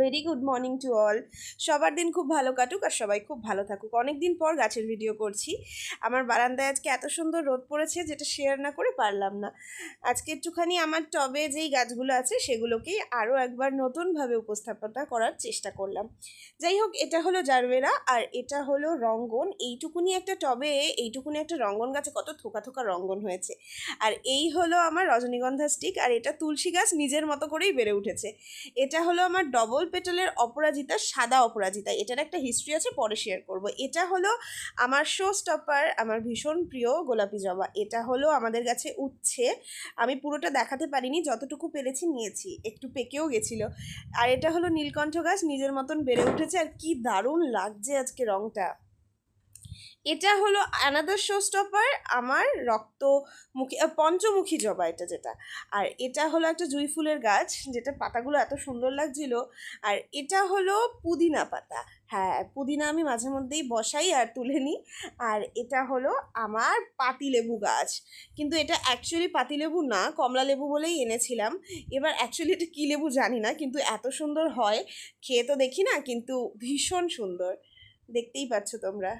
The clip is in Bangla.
Very good morning to all. সবার দিন খুব ভালো কাটুক আর সবাই খুব ভালো থাকুক। অনেক দিন পর গাছের ভিডিও করছি। আমার বারান্দায় আজকে এত সুন্দর রোদ পড়েছে যেটা শেয়ার না করে পারলাম না। আজকে একটুখানি আমার টবে যেই গাছগুলো আছে সেগুলোকেই আরও একবার নতুনভাবে উপস্থাপনা করার চেষ্টা করলাম। যাই হোক, এটা হলো জারবেরা আর এটা হলো রঙ্গন। এইটুকুনি একটা টবে এইটুকুনি একটা রঙ্গন গাছে কত থোকা থোকা রঙ্গন হয়েছে। আর এই হলো আমার রজনীগন্ধা স্টিক, আর এটা তুলসী গাছ নিজের মতো করেই বেড়ে উঠেছে। এটা হলো আমার ডবল পেটালের অপরাজিতা, সাদা অপরাজিতা। এটার একটা হিস্ট্রি আছে, পরে শেয়ার করব। এটা হলো আমার শো স্টপার, আমার ভীষণ প্রিয় গোলাপি জবা। এটা হলো আমাদের কাছে উচ্ছে। আমি পুরোটা দেখাতে পারিনি, যতটুকু পেরেছি নিয়েছি, একটু পেকেও গেছিলো। আর এটা হলো নীলকণ্ঠ গাছ, নিজের মতন বেড়ে উঠেছে আর কি দারুণ লাগছে আজকে রংটা। এটা হলো অ্যানাদার শো স্টপার, আমার রক্তমুখী পঞ্চমুখী জবা এটা যেটা। আর এটা হলো একটা জুঁই ফুলের গাছ, যেটা পাতাগুলো এত সুন্দর লাগছিল। আর এটা হলো পুদিনা পাতা। হ্যাঁ, পুদিনা আমি মাঝে মধ্যেই বসাই আর তুলে নিই। আর এটা হলো আমার পাতিলেবু গাছ, কিন্তু এটা অ্যাকচুয়ালি পাতিলেবু না, কমলা লেবু বলেই এনেছিলাম। এবার অ্যাকচুয়ালি এটা কী লেবু জানি না, কিন্তু এত সুন্দর হয়। খেয়ে তো দেখি না, কিন্তু ভীষণ সুন্দর, দেখতেই পাচ্ছ তোমরা।